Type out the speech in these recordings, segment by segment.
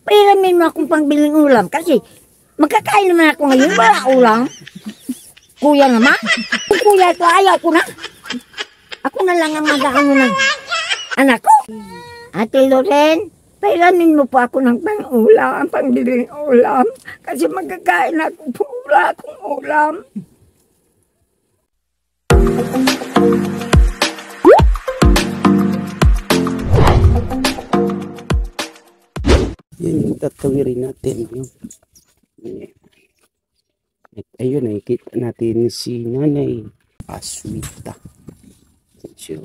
Pairamin mo akong pangbiling ulam kasi magkakain naman ako ngayon, wala ulam. Kuya naman. Kung kuya ito, ayaw ko na. Ako na lang ang mag-aano ng anak ko. Ate Loren, pairamin mo po ako ng pang-ulam, pangbiling ulam. Kasi magkakain ako po, wala akong ulam. Yan yung tatawirin natin. At ayun, nakikita natin si Nanay Aswita. So,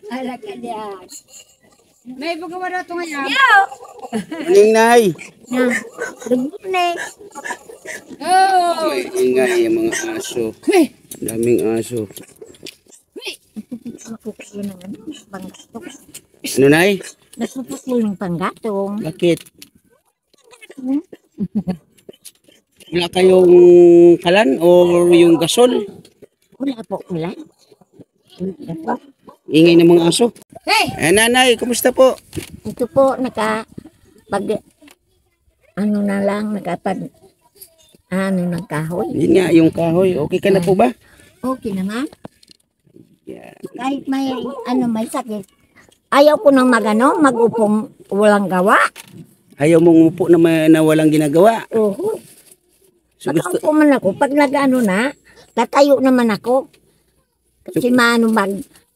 Ala ka diyan. May pagawa daw ito ngayon. Maning Nay! Na, ribot na eh. Oh! May ingay yung mga aso. Daming aso. Mapupulo ng ano, panggatong. Ano, Nay? Nagpupulo ng panggatong. Bakit? Wala kayong kalan o yung gasol? Wala po, wala. Wala po. Ingay ng mga aso. Hey! Nanay, kumusta po? Ito po, ano na lang, ano ng kahoy. Yun nga, yung kahoy. Okay ka na po ba? Okay naman. Yeah. Kahit may sakit. Ayaw ko nang mag-upong walang gawa. Ayaw mong upo na walang ginagawa. Oo. So, gusto, Pag-upo man ako, pag nag-ano na, tatayo naman ako. Kasi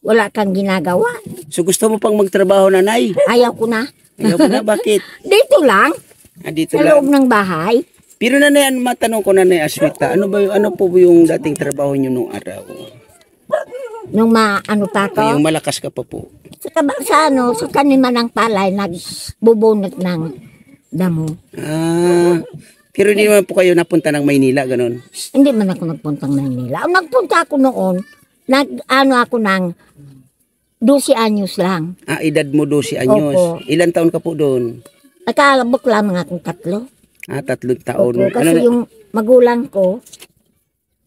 wala kang ginagawa. so gusto mo pang magtrabaho, Nanay? Ayaw ko na. Ayaw mo na, bakit? Dito lang, Dito sa lang. loob ng bahay. Pero Nanay, matanong ko, Nanay Aswita, ano po yung dating trabaho nyo nung araw? Nung ano pa ko, Yung malakas ka pa po. sa kanima ng palay, nagbubunot ng damo. Pero hindi naman po kayo napunta ng Maynila, ganun. Hindi man ako nagpuntang Maynila. Nagpunta ako noon, ako ng 12 anyos lang. Edad mo 12 anyos. Opo. Ilan taon ka po doon? Nakalabok lamang akong 3. 3 taon. Opo, kasi yung magulang ko,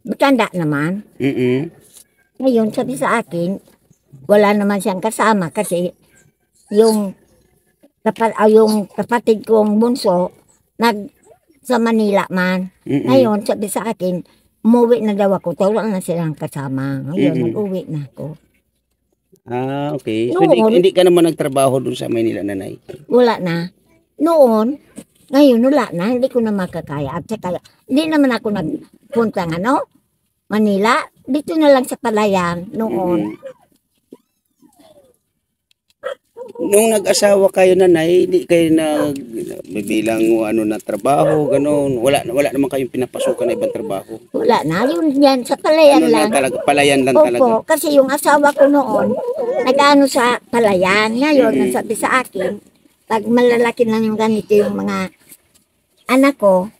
matanda naman. Ngayon, sabi sa akin, wala naman siyang kasama kasi yung kapatid kong bunso, sa Manila man. Ngayon, sabi sa akin, umuwi na daw ako. Wala na silang kasama. Ngayon, nag-uwi na ako. Okay. So, Noon, hindi ka naman nagtrabaho doon sa Maynila, Nanay? wala na. Noon, ngayon wala na. Hindi ko na makakaya. At saka, hindi naman ako nagpunta ng Manila. Dito na lang sa Palayan noon. Nung nag-asawa kayo, Nanay, hindi kayo bilang na trabaho, ganun. Wala naman kayong pinapasukan na ibang trabaho. Wala na. Yun yan, sa Palayan lang. Talaga, palayan lang Opo, talaga. kasi yung asawa ko noon, nag-ano sa Palayan. Ngayon, nasabi sa akin, pag malalaki na yung ganito yung mga anak ko,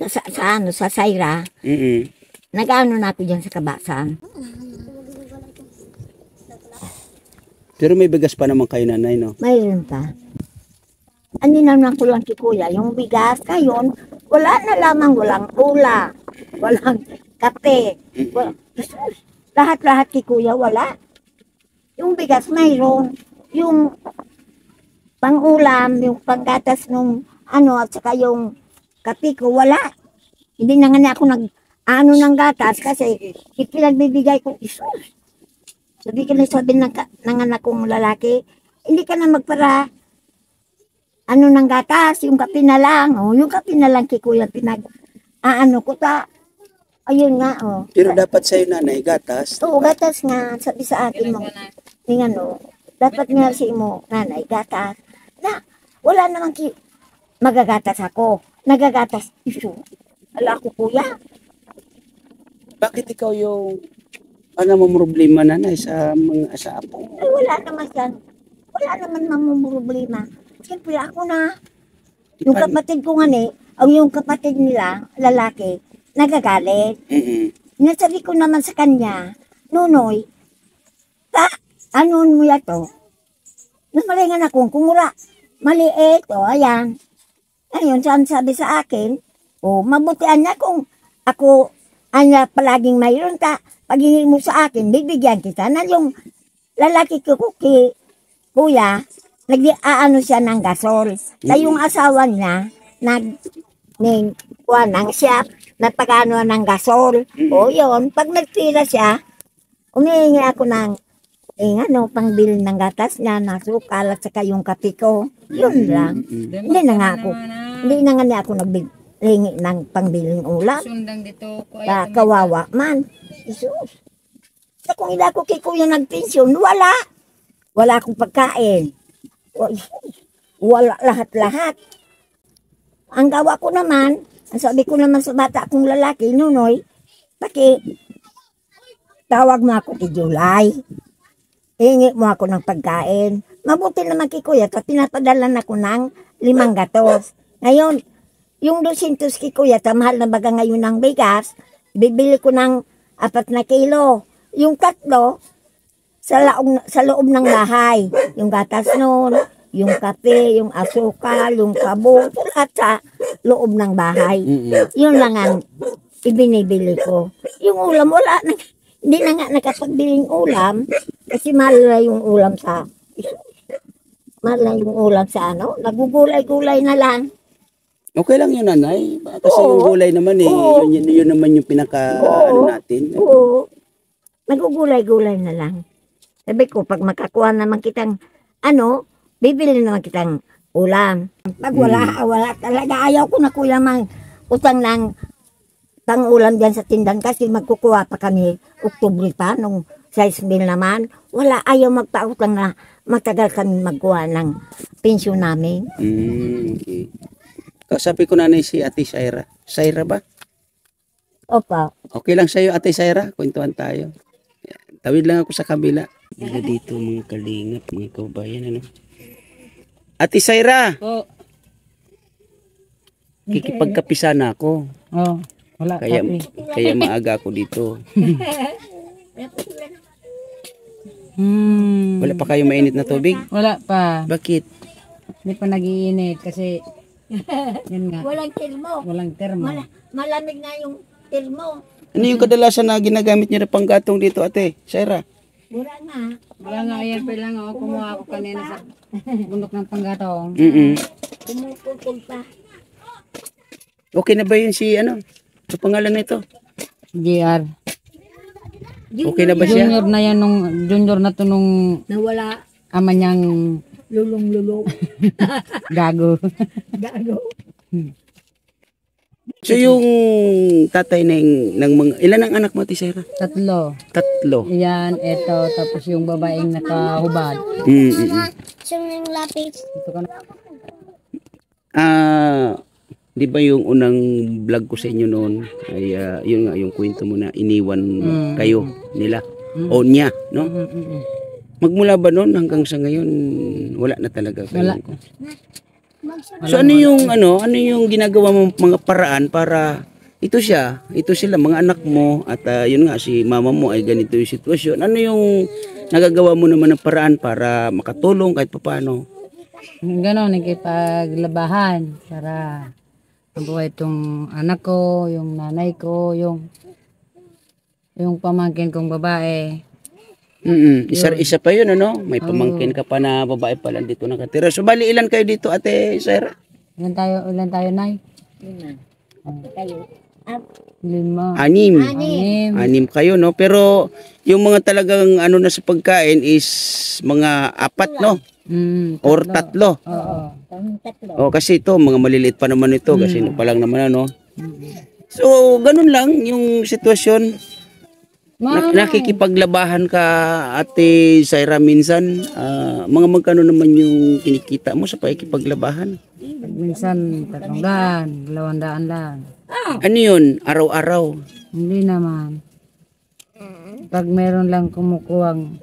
sa Saira, nag-ano na ako dyan sa Kabasan. Pero may bigas pa naman kayo, Nanay, no? Mayroon pa. Ano naman ko lang si Kuya, yung bigas ngayon, wala na lamang, walang ula, walang kape. Lahat-lahat kay Kuya, wala. Yung bigas mayroon, yung pang-ulam, yung panggatas nung at saka yung kape ko, wala. Hindi na nga ako ng gatas kasi ipinagbibigay ko, Isus. Sabi ng anak kong lalaki, hindi ka na magpara ng gatas, yung kape na lang. Yung kape na lang kay Kuya ko ayun nga. Pero dapat sa'yo, Nanay, gatas. Oo, gatas nga. Sabi sa akin mo, dapat nga si mo, Nanay, gatas. Na, wala naman magagatas ako. Nagagatas, iso. Ala ko, Kuya. Bakit ikaw yung mo problema, Nanay, sa mga apo? Ay, wala naman yan. Wala naman mamumroblema. Siyempre ako na. Yung kapatid ko nga yung kapatid nila, lalaki, nagagalit. Nasabi ko naman sa kanya, Nonoy, ano mo yan to? Namalingan ako, kung wala, maliit, o ayan. Ngayon, sabi sa akin, mabutian niya kung ako, palaging mayroon ka, pag hingi mo sa akin, bibigyan kita na yung lalaki ko, kuya, nag-aano siya ng gasol. Kaya yung asawa niya, nang siya, nagpagano ng gasol. O yun, pag nagtira siya, umihingi ako ng, pangbili ng gatas niya, nasukal at saka yung kape ko. Yun lang. Hindi na nga niya ako naghingi ng pangbiling ulam. Sundang dito ko Kawawa man. Jesus. Sa kung hindi ako kay kuya nagpensyon, wala. Wala akong pagkain. Wala lahat-lahat. Ang gawa ko naman, ang sabi ko naman sa bata akong lalaki, Nunoy, tawag mo ako kay July. Hingi mo ako ng pagkain. Mabuti naman kay kuya, pinapadala na ko ng 5 gatos. Ngayon, yung 200 kay kuya, mahal na baga ngayon ng bigas, bibili ko ng 4 na kilo. Yung 3, sa loob ng bahay. Yung gatas noon, yung kape, yung asukal, yung sabo, lahat sa loob ng bahay. Yun lang ang ibinibili ko. Yung ulam, wala na. Hindi na nga nakapagbiling ulam kasi mahal na yung ulam sa nagugulay-gulay na lang. Okay lang yun, nanay. Kasi yung gulay naman yun naman yung pinaka natin. Oo. Nagugulay-gulay na lang. Sabi ko, pag makakuha naman kitang bibili naman kitang ulam. Pag wala talaga. Ayaw ko na kuya utang ng pang-ulam dyan sa tindahan kasi magkukuha pa kami Oktubre pa nung 6 mil naman. Wala, ayaw magpautang na matagal kami magkuha ng pensyon namin. Okay. Kasabi ko nanay si Ate Saira. Saira ba? Opa. Okay lang sa'yo, Ate Saira? Kwentuhan tayo. Tawid lang ako sa kabila. Dito mga kalingap, mga kaubayan. Ate Saira! Po. Kikipagkapisa na ako. Wala Kaya maaga ako dito. Wala pa kayo mainit na tubig? Wala pa. Bakit? Hindi pa nag-iinit kasi yan nga. Walang termo. Walang termo. Malamig na yung termo. Ano yung kadalasan na ginagamit niyo na panggatong dito, Ate Saira? Wala nga. Wala nga, ayan pa lang ako. Kumuha ako kanina sa bundok ng panggatong. Kumukukul pa. Okay na ba yun ano pangalan nito? JR. Okay na ba siya? Junior na yan junior na to nung Nawala. ama niyang Lulong-lulong. gago. Gago. So yung tatay ng mga ilan ang anak mo, Ate Saira? 3. 3. Yan, eto. Tapos yung babaeng nakahubad. Siyang yung lapis. Ito ka na. Di ba yung unang vlog ko sa inyo noon ay yun nga yung kwento mo na iniwan kayo nila o niya, no? Magmula ba noon hanggang sa ngayon wala na talaga kayo? Wala. So ano yung ginagawa mo mga paraan para ito sila mga anak mo at yun nga si mama mo ay ganito yung sitwasyon. Ano yung nagagawa mo naman ng paraan para makatulong kahit papaano? Ganon, nagkipaglabahan para mabuhay itong anak ko, yung nanay ko, yung pamangkin kong babae. Isa pa yun, ano? May pamangkin ka pa na babae pala dito nakatira. So, bali, ilan kayo dito, Ate Saira? Ilan tayo, Nay? 5. Kayo. 5. 6. 6 kayo, no? Pero, yung mga talagang ano na sa pagkain is mga 4, no? Or 3. Oo. O, kasi ito, mga maliliit pa naman ito. Kasi pa lang naman, ano? So, ganun lang yung sitwasyon. Nakikipaglabahan ka, Ate Saira, minsan. Mga magkano naman yung kinikita mo sa pakikipaglabahan? Minsan 300, 200 lang. Ano yun? Araw-araw? Hindi naman. Pag meron lang kumukuhang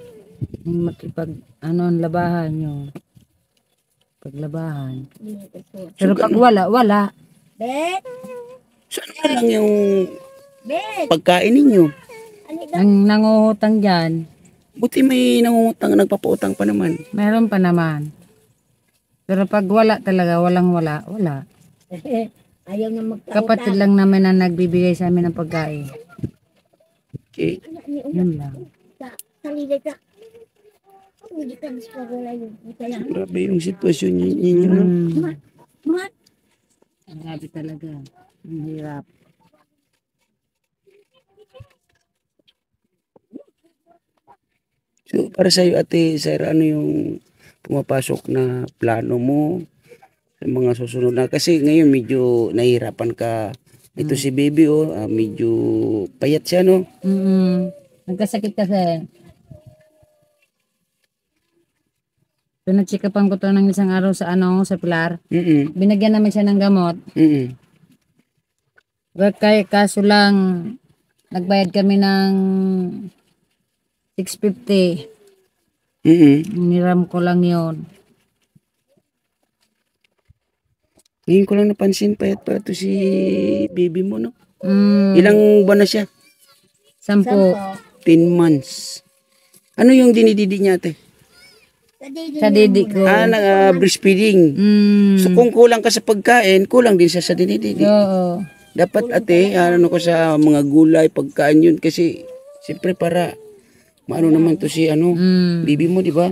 ang labahan nyo. Paglabahan. Pero pag wala. Bet. So, ano lang yung Bet. pagkain ninyo? Ang nanguhutang dyan, Buti may nangungutang, nagpapautang pa naman. Meron pa naman. Pero pag wala talaga, wala. Ayaw na magpautang. Kapatid lang namin na nagbibigay sa amin ng pagkain. Okay. Yun lang. Salida ka. Hindi ka mas pagwala yun. Kaya, Grabe yung sitwasyon ninyo. No? ma, Ang grabe talaga. Ang hirap. So, para sa iyo, Ate Sarah, ano yung pumapasok na plano mo sa mga susunod na? Kasi ngayon medyo nahihirapan ka. Ito si baby, medyo payat siya, no? Nagkasakit kasi. Pinatsikapan ko to ng isang araw sa sa Pilar. Binagyan naman siya ng gamot. Kaya kaso lang, nagbayad kami ng 650. Niram ko lang yon. Ngayon ko lang napansin, payat pa ito si baby mo, no? Ilang buwan na siya? 10. 10 months. Ano yung dinididi niya, ate? Sa didi ko. Breastfeeding. So kung kulang ka sa pagkain, kulang din siya sa dinididi. Oo. Dapat, ate, ano ko sa mga gulay, pagkain yun. Kasi, siyempre para, maano naman to si, baby mo, di ba?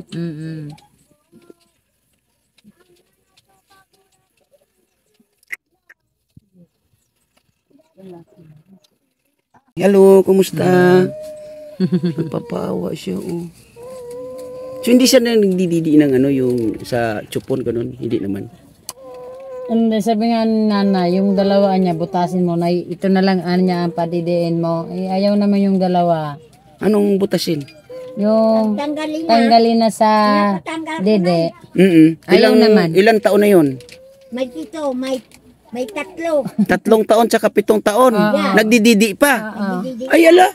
Hello, kumusta? Nagpapaawa siya, oh. So, hindi siya na nagdididi ng yung sa chupon, ganun? Hindi naman. Hindi, sabi nga ni Nana, yung dalawa niya, butasin mo na ito na lang niya ang padidiin mo. Ayaw naman yung dalawa. Anong butasin? Yung tanggalin na sa dede. Ayaw naman. Ilang taon na yun? may tito, may 3. 3 taon tsaka 7 taon. Nagdididi pa. Ay, ala.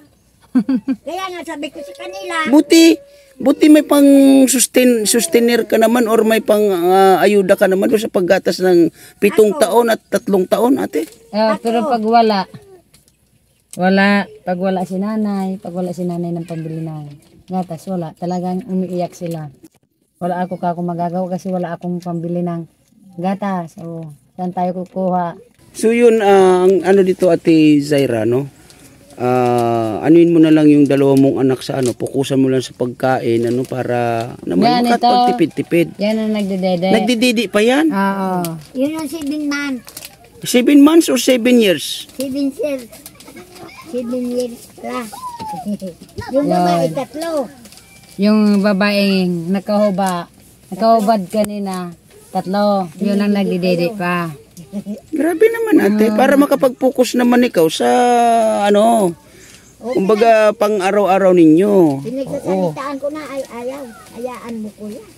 Kaya nga sabi ko sa kanila, Buti may pang sustainer ka naman or may pang ayuda ka naman doon sa paggatas ng 7 taon at 3 taon, ate. Pero pag wala si nanay ng pambili ng gatas, wala. Talagang umiiyak sila. Wala ako magagawa kasi wala akong pambili ng gatas. O, saan tayo kukuha? So yun, ang dito, Ate Zaira, no? Anuin mo na lang yung 2 mong anak sa pukusan mo lang sa pagkain, para naman makapagtipid-tipid. Yan ang nagdidede. Nagdididi pa yan? Oo. Yun yung 7 months. 7 months or 7 years? 7 years. 7 years plus. Yung babae 3. Yung babaeng nakahubad kanina, 3. Yun ang nagdidede pa. Grabe naman, ate. Para makapag-focus naman ikaw sa kumbaga pang araw-araw ninyo. Pinagsasalitaan ko na ay ayaw. Hayaan mo ko yan.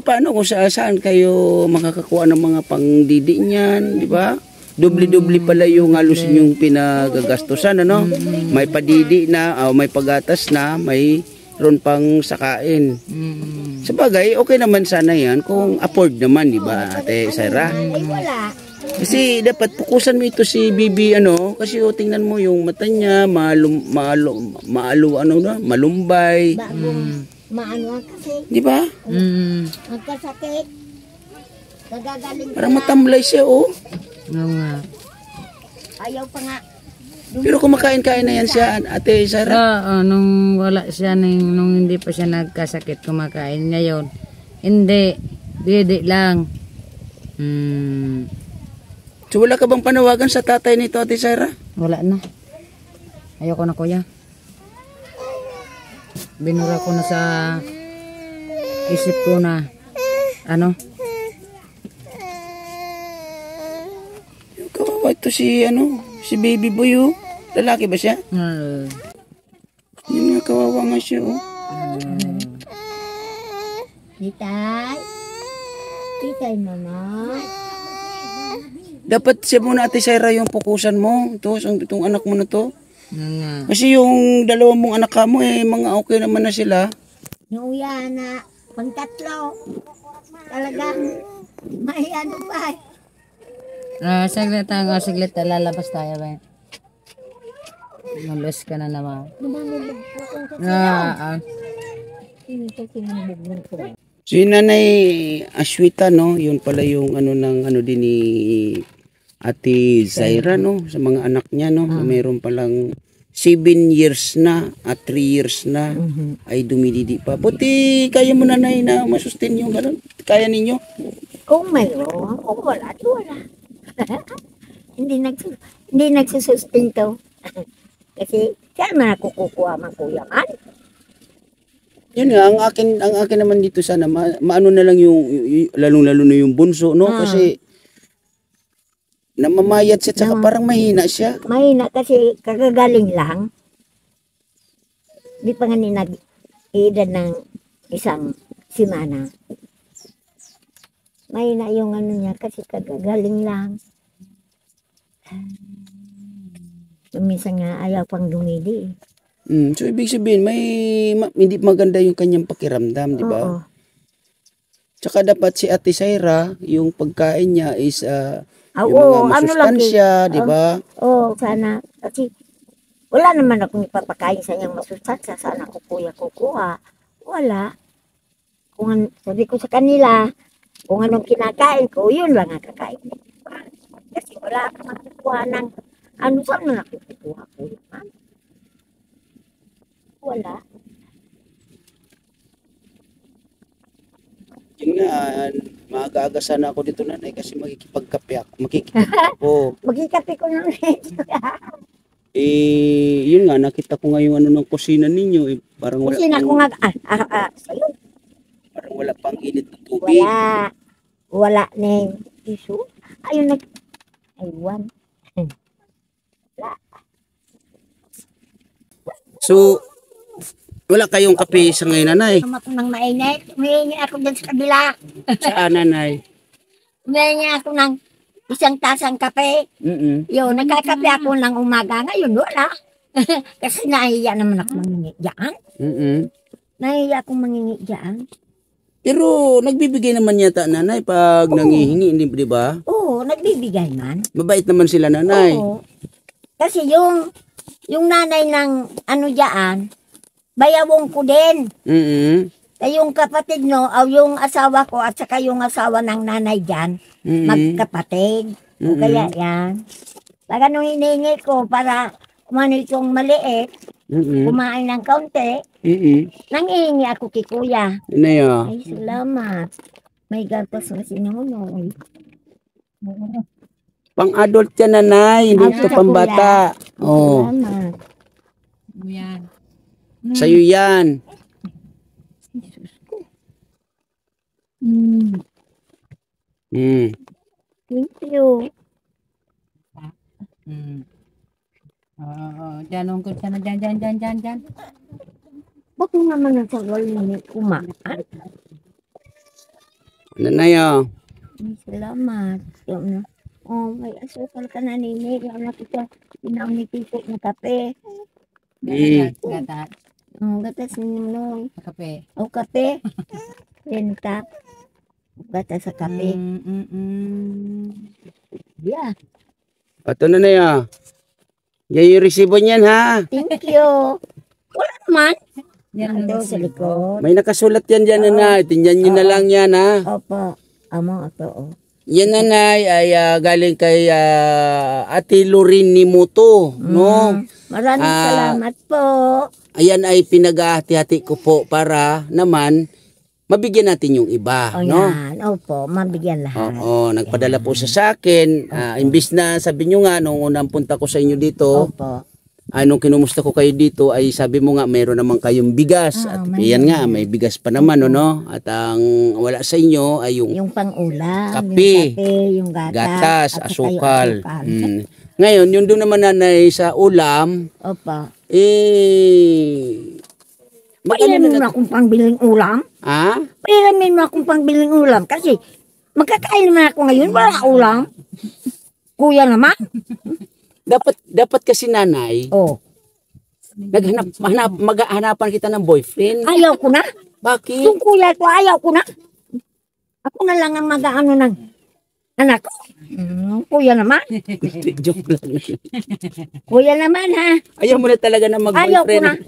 Paano kung saan kayo makakakuha ng mga pangdidi niyan, di ba? Doble-doble pala yung halos yung pinagagastusan, May padidi na, may pagatas na, may ron pang sakain. Sabagay, okay naman sana yan kung afford naman, di ba, Ate Sarah? Ay wala. Kasi dapat pukusan mo ito si Bibi, kasi tingnan mo yung mata niya, malumbay. Maano kasi. Di ba? Magkasakit. Nagagaling Parang matamlay siya, oh. Oo nga. Ayaw pa nga. Pero kumakain-kain na yan siya, Ate Sarah. Nung wala siya, nung hindi pa siya nagkasakit, kumakain. Ngayon, hindi. Dede lang. So wala ka bang panawagan sa tatay nito, Ate Sarah? Wala na. Ayoko na, kuya. Binura ko na sa isip ko na Kawawa ito si baby boy, oh. Lalaki ba siya? Yun nga, kawawa nga siya, oh. Titay mama. Dapat siya muna, Ate Sarah, yung pukusan mo. Itong anak mo na to. Kasi yung 2 mong anak mo, mga okay naman na sila. Yung uya na pang 3. Talagang may pa. Saglit, lalabas tayo ba? Malos ka na naman. Lumamulog po kung kasi Si Nanay Aswita, no? Yun pala yung ano ng ano din ni Ate Zaira, no? Sa mga anak niya, no? Na Meron palang 7 years na at 3 years na ay dumididi pa. Buti kaya mo, Nanay, na masustain yung gano'n. Kaya ninyo? Kung mayroon, kung wala, di wala. Hindi nagsusustain to. Kasi, saan man ako kukuha man kuya man? Yun nga, ang akin naman dito sana, maano na lang yung lalong-lalo na yung bunso, no? Kasi, namamayat siya, tsaka parang mahina siya. Mahina kasi kagagaling lang. Di pa nga nag-edad ng isang simana. Mahina yung ano niya kasi kagagaling lang. Minsan nga ayaw pang dumidi. So, ibig sabihin, hindi maganda yung kanyang pakiramdam, di ba? Oo. Tsaka dapat si Ate Zaira, yung pagkain niya is yung Oo, mga masustansya, di ba? Oo, sana. Kasi wala naman akong ipapakain sa niyang masustansya. Sana ko kuya kukuha. Wala. Sabi ko sa kanila, kung anong kinakain ko, yun lang ang kakain. Kasi wala akong makukuha ng ano, saan man ako kukuha kuya man? Wala. Yun nga, maaga-aga sana ako dito, Nanay, kasi makikipagkape ako. Magkikape ko ng medyo. Yun nga, nakita ko nga yung ano ng kusina ninyo, parang wala Kasi na ko pang, nga, sa'yo. parang wala pang init na tubig. Wala. Wala na yung issue. Ayun, aywan. So, wala kayong kape sa ngayon, Nanay? Tama ko ng mainit. Humihingi ako dyan sa kabila. Saan, Nanay? Humihingi ako ng isang tasang kape. Yun, nagkakape ako ng umaga. Ngayon, wala. Kasi nahiya naman ako mangingi dyan. Nahiya akong mangingi dyan. Pero, nagbibigay naman yata, Nanay, pag nangihingi, di ba? Oo, nagbibigay man. Mabait naman sila, Nanay. Oo. Kasi yung nanay ng ano dyan, bayawong ko din. Yung kapatid no, o yung asawa ko at saka yung asawa ng nanay dyan, magkapatid. O kaya yan. Pag anong hinihingi ko para kumano itong maliit, kumain ng kaunti, nangihingi ako kay kuya. Nanay, Ay, salamat. May gatas na sinunoy. pang-adult yan, Nanay, hindi ito pambata. Oh, Salamat. Yan. sa'yo yan. Thank you. Dyan, ungkod ka na dyan. Ba't mo naman ang sagal ni kumaan? Nanay, Ay, salamat. Oh, may asukal ka na nini. Yung nakita, pinamitisok na kape. Gatat. Oh, gatas ninong. Kape. Oh, kape. Renta. Gatas sa kape. Yeah. Ito, Nanay, yan yung resibo niyan, ha? Thank you. Wala naman. Yan Ando sa likod. May nakasulat yan dyan, Nanay. Tingnan nyo na lang yan, ha? Opo. Amo ito, oh. Yan, Nanay, ay galing kay Ate Lorin Nimuto, no? Maraming salamat po. Ayan ay pinag-ahati-hati ko po para naman mabigyan natin yung iba, O no? yan. Opo, mabigyan lahat. Oo, nagpadala po siya sa akin. Imbis na sabi nyo nga, nung unang punta ko sa inyo dito, Opo. nung kinumusta ko kayo dito, ay sabi mo nga, mayroon naman kayong bigas. At yan nga, may bigas pa naman, no? At ang wala sa inyo ay yung Yung pang-ulam, Kape, yung gatas, gatas, at saka yung asukal. asukal. Ngayon, yung doon naman, Nanay, sa ulam, Opo. mag-ano Pailamin mo akong pangbiling ulam? Ha? Pailamin mo akong pangbiling ulam kasi magkakain naman ako ngayon, wala ulam. Kuya naman. Dapat kasi, Nanay, Oh, maghahanapan kita ng boyfriend. ayaw ko na. Bakit? Yung kuya ko, ayaw ko na. Ako na lang ang mag-ano ng Anak ko. Kuya naman. Joke lang. Kuya naman ha. Ayaw mo na talaga na Ayaw ko na. mag-boyfriend.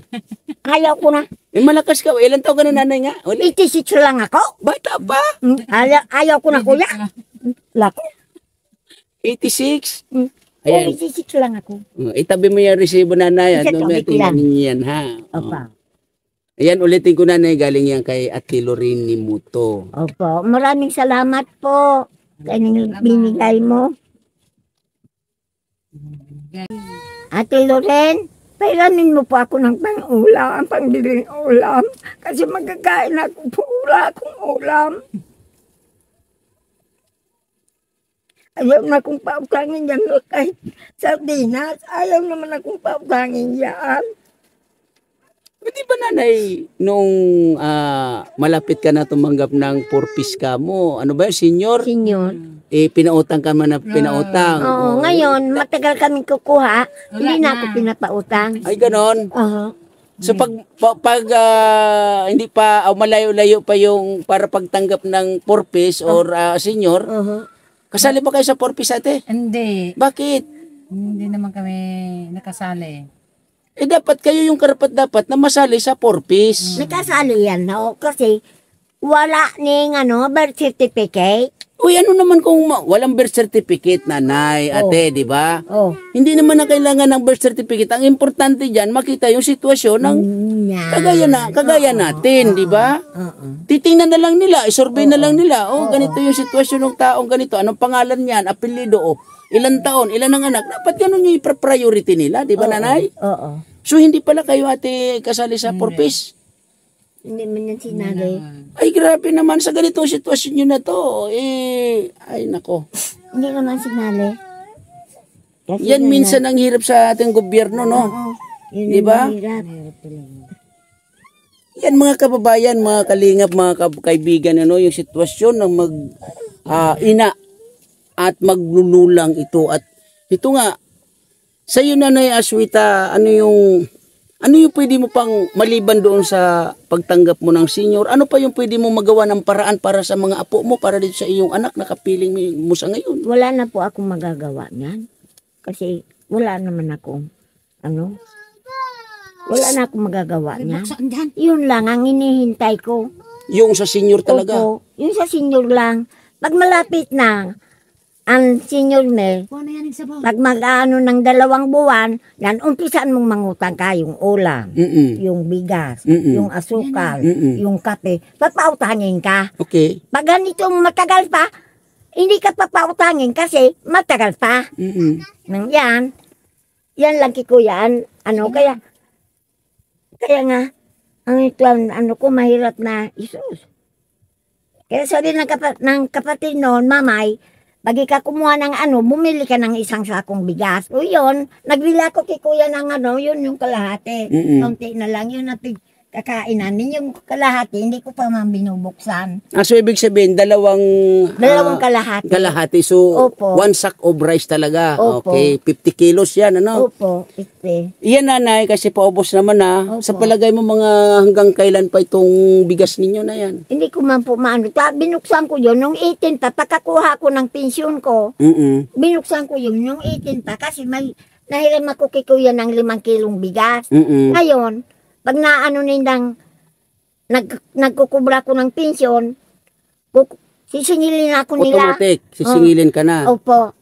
Ayaw ko na. Eh, malakas ka. Ilan taon ka na nanay nga? Uli. 86 lang ako. Bata pa. Ayaw ko na kuya. Lako. 86. Ayan. Ayan. 86 lang ako. Itabi mo yung resibo nanay. Itabi ko Tingnan lang. ninyo yan ha. Opo. Ayan, ulitin ko nanay. Galing yan kay Ate Lorraine ni Muto. Opo. Maraming salamat po. Kanyang binigay mo. Ate Loren, pairamin mo po ako ng pang-ulam, pangbiling ulam. Kasi magkakain ako po, wala akong ulam. Ayaw na akong pautangin yan kahit sardinas. Ayaw naman akong pautangin yan. Pwede ba nanay, nung malapit ka na tumanggap ng 4-piece ka mo, ano ba yun, senior? Senyor. Eh, pinautang ka man na pinautang. Oo, ngayon, matagal kaming kukuha. Hindi na ako pinapautang. Ay, ganon. Oo. So, pag hindi pa, malayo-layo pa yung para pagtanggap ng 4-piece or senior, kasali ba kayo sa 4-piece ate? Hindi. Bakit? Hindi naman kami nakasali. Eh, dapat kayo yung karapat-dapat na masali sa 4-piece. Nakasali yan, no? Kasi wala ning birth certificate. Uy, ano naman kung walang birth certificate, nanay, ate, di ba? Oh. Hindi naman na kailangan ng birth certificate. Ang importante diyan makita yung sitwasyon ng kagaya natin, di ba? Titingnan na lang nila, isurvey na lang nila. Oh, ganito yung sitwasyon ng taong ganito. Anong pangalan niyan? Apelyido, ilan taon, ilan ang anak. Dapat ganun yung priority nila, di ba, nanay? Oo. So, hindi pala kayo, ate, kasali sa 4-piece? Hindi man yan sinali. Ay, grabe naman sa ganitong sitwasyon nyo na to. Eh, ay, nako. Hindi naman sinali. Kasi Yan minsan ang hirap sa ating gobyerno, no? yun Di ba? ang hirap. Yan mga kababayan, mga kalingap, mga kaibigan, ano, yung sitwasyon ng ina at maglululang ito. At ito nga, sa iyo Nanay Aswita, ano yung pwede mo pang maliban doon sa pagtanggap mo ng senior? Ano pa yung pwede mo magawa ng paraan para sa mga apo mo, para dito sa iyong anak na kapiling mo sa ngayon? Wala na po akong magagawa niyan. Kasi wala naman akong, wala na akong magagawa niyan. Yun lang ang inihintay ko. Yung sa senior talaga? Opo, yun sa senior lang. Pag malapit na, ang senior me, pag mag-ano ng 2 buwan, yan, umpisan mong mangutang ka yung ulam, yung bigas, yung asukal, yung kape, papautangin ka. Okay. Pag ganito matagal pa, hindi ka papautangin kasi matagal pa. Nang yan lang kikuyan, kaya nga, ang ito, ko, mahirap na, Isus. Kaya sabi ng kapatid noon, mamay, pag ka kumuha ng bumili ka ng isang sakong bigas. O yun, nagbili ako kay kuya ng yun yung kalahati. Kaunti na lang yun na kakainan. Yung kalahati, hindi ko pa man binubuksan. So ibig sabihin, dalawang kalahati. Kalahati. So, Opo. 1 sack of rice talaga. Opo. Okay, 50 kilos yan, ano? Opo, ite. Iyan nanay, kasi paubos naman na. Opo. Sa palagay mo mga hanggang kailan pa itong bigas ninyo na yan? Hindi ko man po maano. Binuksan ko yun, nung 18 pa, pagkakuha ko ng pensyon ko, binuksan ko yun, nung 18 pa, kasi may nahiram ako kay kuya ng 5 kilong bigas. Ngayon, pag nagkukubra ko ng pensyon, sisingilin ako nila. Automatic, sisingilin ka na. Opo.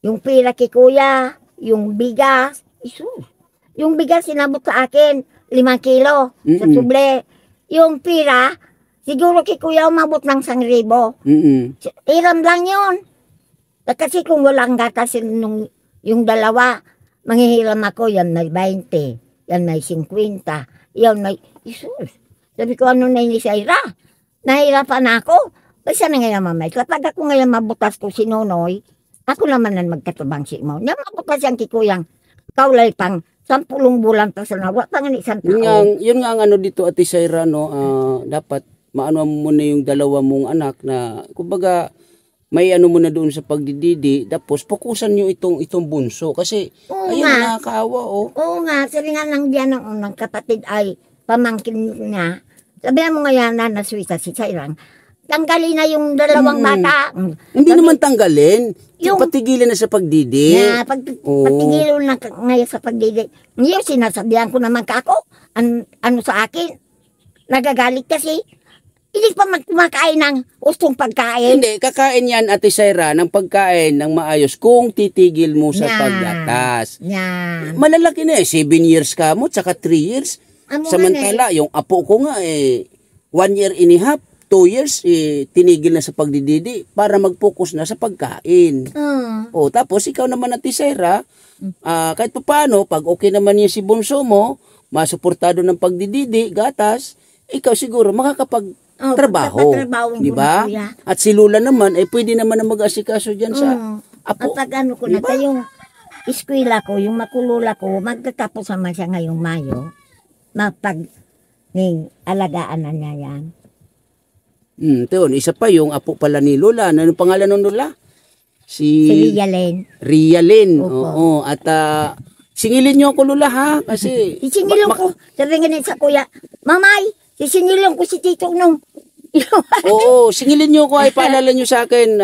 Yung pira kay kuya, yung bigas, Isus. Yung bigas sinabot sa akin, 5 kilo sa tuble. Yung pira, siguro kay kuya umabot ng 1,000. Iram lang yun. Kasi kung walang gatas yung 2, manghihiram ako, yan may 20, yan may 50. Yan may, Isus. Sabi ko, ano na ini si Ira? Nahirapan ako. Basta na ngayon mamay. Kapag ako ngayon mabutas ko si Nonoy, ako naman ang magkatubang si mo. Na mabutas yan kikuyang kaulay pang 10 bulan pa sa nawa. Pangan isang taon. Yun nga ang dito, Ate Saira, no, dapat maano mo na yung 2 mong anak na, kumbaga, may mo na doon sa pagdididi, tapos fokusan nyo itong bunso. Kasi, ayun, nakakaawa, Oo nga, sabi nga lang diyan ng unang kapatid ay pamangkin niya. Sabi mo nga yan na naswita si Sairang, tanggalin na yung dalawang bata. Hindi naman tanggalin. Yung- Patigilan na sa pagdidi. Na Oo. patigilo na ngayon sa pagdidi. Ngayon, sinasabihan ko naman ka ako, ano sa akin, nagagalit kasi, hindi pa kumakain ng gustong pagkain. Hindi, kakain yan, Ate Saira, ng pagkain ng maayos kung titigil mo sa Yan. paggatas. Yan. Malalaki na 7 years ka mo, tsaka 3 years. Amo Samantala, yung apo ko nga 1 year and a half, 2 years, tinigil na sa pagdididi para mag-focus na sa pagkain. O, tapos ikaw naman, Ate Saira, kahit pa paano, pag okay naman yung si bunso mo, masuportado ng pagdididi, gatas, ikaw siguro makakapag-trabaho. magpapatrabaho Di ko ba? na, kuya. At si Lula naman, pwede naman na mag-asikaso dyan sa apo. At pag ano ko na, Diba? yung eskwela ko, yung makulula ko, magtatapos naman siya ngayong Mayo. Mapag alagaan na niya yan. Yun, isa pa yung apo pala ni Lola. Ano pangalan ng Lola? Si Rialen. Rialin. Opo. Oo. At singilin niyo ako, Lola, ha? Kasi Sisingilong ko, sabi nga sa kuya, Mamay, sisingilong ko si Tito nung. oo, singilin niyo ako, ay paalala niyo sa akin.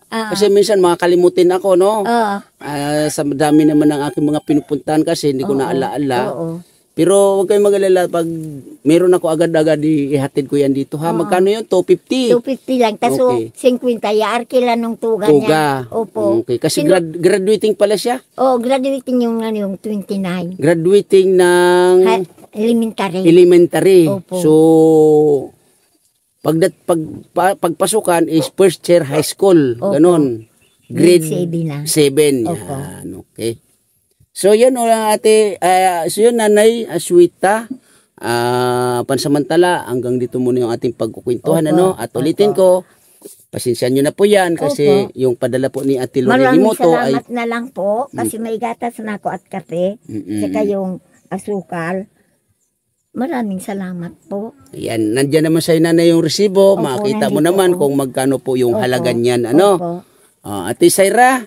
Kasi minsan makakalimutin ako, no? Oo. Sa dami naman ng aking mga pinupuntahan kasi hindi ko naalaala. Oo. Pero huwag kayong mag-alala, pag meron ako agad-agad, ihatid ko yan dito, ha? Magkano yun? 250? 250 lang. Taso, Okay. 50, yaar kila nung tuga Tuga. niya. Opo. Okay. Kasi graduating pala siya. Oh, graduating yung, yung 29. Graduating ng Elementary. elementary. Opo. So, pagpasukan is first year high school. Opo. Ganon. Grade Grade 7 na. 7. Opo. Yan. Okay. So, yan o ate. So, yun, Nanay Aswita. Pansamantala, hanggang dito muna yung ating pagkukwentuhan. Opo. Ano? At ulitin ko, pasensya nyo na po yan kasi yung padala po ni Ate Lorraine Maraming Moto ay salamat na lang po kasi may gatas na ako at kape. Saka yung asukal. Maraming salamat po. Ayan, nandyan naman sa'yo na yung resibo. Opo, Makita mo nandito naman po. kung magkano po yung Opo. halaga niyan. Ano? Opo. Ate Saira,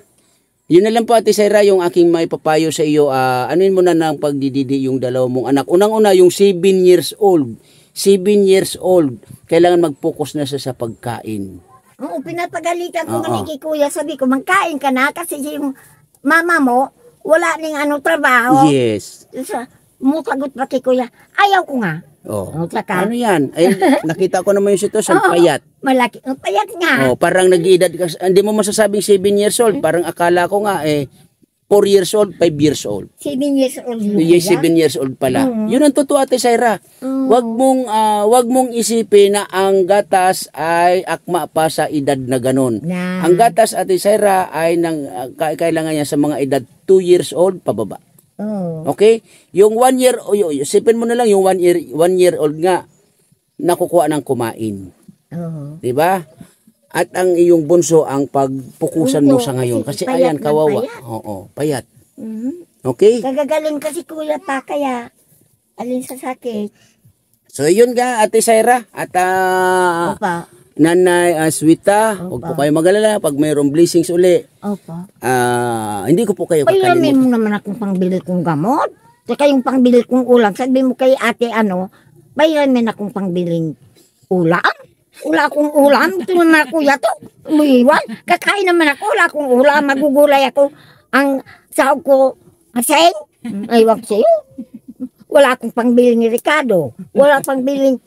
yun na lang po Ate Saira yung aking maipapayo sa iyo. Anuin mo na ng pagdididi yung dalawa mong anak. Unang-una yung 7 years old. 7 years old. Kailangan mag-focus na siya sa pagkain. Oo, pinapagalitan ko Oo. nga ni Kuya. Sabi ko, magkain ka na kasi yung mama mo, wala ning trabaho. Yes. Sa, mutagot pa kay Kuya, ayaw ko nga. Oh. Saka, Ano yan? Ay, nakita ko naman yung sitwasyon, payat. malaki, payat nga. Oh, parang nag-iedad ka. Hindi mo masasabing 7 years old. Parang akala ko nga 4 years old, 5 years old. 7 years old yung Yung Kuya. 7 years old pala. Yun ang totoo Ate Saira. Wag mong isipin na ang gatas ay akma pa sa edad na ganun. Na. Ang gatas Ate Saira ay kailangan niya sa mga edad 2 years old pababa. Oo. Okay? Yung 1 year, isipin mo na lang yung 1 year old nga nakukuha ng kumain. Oo. 'Di ba? At ang iyong bunso ang pagpukusan mo Oo, sa ngayon kasi kasi payat ayan ng kawawa. payat. Oo, payat. Mhm. Okay? Kagagaling kasi Kuya pa, kaya alin sa sakit. So yun nga Ate Saira at Opa. Nanay Aswita, huwag po kayo mag-alala pag mayroong blessings uli. Opa. Hindi ko po kayo Payamin kakalimutan. mo naman akong pangbili kong gamot. Saka yung pangbili kong ulam. Sabi mo kay ate payamin akong pangbiling ulam. Wala akong ulam. Ito naman kuya to. Umiwan. Kakain naman ako. Wala akong ulam. Magugulay ako. Ang sahog ko, aseng. Aywan ko sa'yo. Wala akong pangbiling ni Ricardo. Wala pangbiling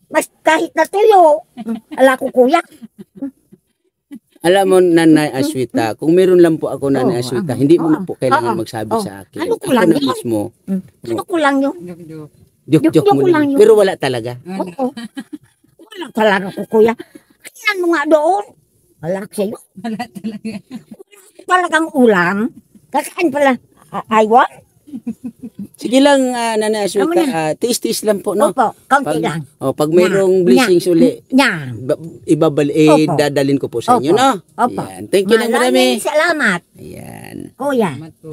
mas kahit na tuyo. Ala ko kuya. Alam mo Nanay Aswita, kung meron lang po ako Nanay Oo, Aswita, hindi mo na po kailangan oo, magsabi oo. sa akin. Ano ko Ako lang na yun? mismo. Ano ko lang yung Joke Joke mo ko lang lang. yun. Pero wala talaga. Oo. Wala talaga ko, kuya. Kailan mo nga doon? Wala sa'yo. Wala talaga. Talagang ulam. Kakain pala. Aywan? Sige lang Nanay Amo Aswita, tiis-tiis lang po no. Opo, kaunti lang. Pag mayroong Nya. blessings uli, Nya. ibabalik, Opo. dadalin ko po sa inyo Opo. no. Opo. Ayan. Thank you ng Maraming marami. salamat, Ayan. kuya. Salamat po.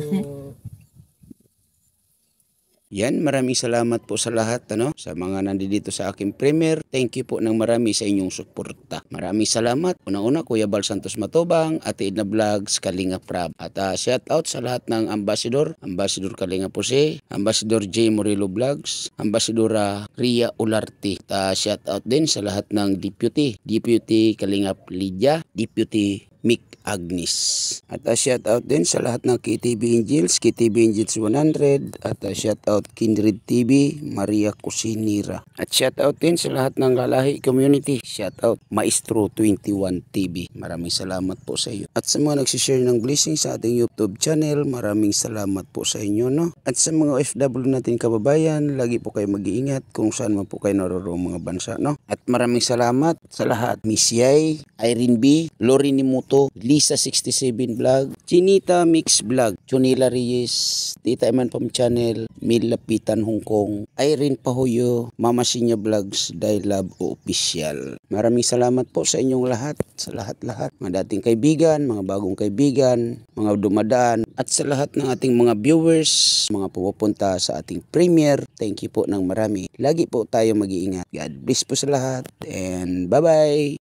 Yan, maraming salamat po sa lahat, sa mga nandito sa aking premiere. Thank you po ng marami sa inyong suporta. Maraming salamat. Una-una, Kuya Bal Santos Matubang, Ate Edna Vlogs, Kalinga Prab. At shout out sa lahat ng Ambassador Kalinga Pose, Ambassador J. Morillo Vlogs, Ambassadora Ria Ularte. At shout out din sa lahat ng Deputy Kalingap Lydia, Deputy Mick Agnes. At shout out din sa lahat ng KTV Angels 100. At shout out Kindred TV, Maria Cusinira. At shout out din sa lahat ng Lalahi Community. Shout out Maestro 21 TV. Maraming salamat po sa iyo. At sa mga nagsishare ng blessing sa ating YouTube channel, maraming salamat po sa inyo, At sa mga OFW natin kababayan, lagi po kayo mag-iingat kung saan man po kayo naroroong mga bansa, At maraming salamat sa lahat. Miss Yay, Irene B, Lori Nimuto, Lisa 67 Vlog, Chinita Mix Vlog, Chunila Reyes, Tita Eman Pam Channel, Mil Lapitan Hong Kong, Irene Pahuyo, Mama Sinya Vlogs, Die Love Official. Maraming salamat po sa inyong lahat, sa lahat-lahat, mga dating kaibigan, mga bagong kaibigan, mga dumadaan, at sa lahat ng ating mga viewers, mga pupunta sa ating premiere. Thank you po ng marami. Lagi po tayo mag-iingat. God bless po sa lahat, and bye-bye!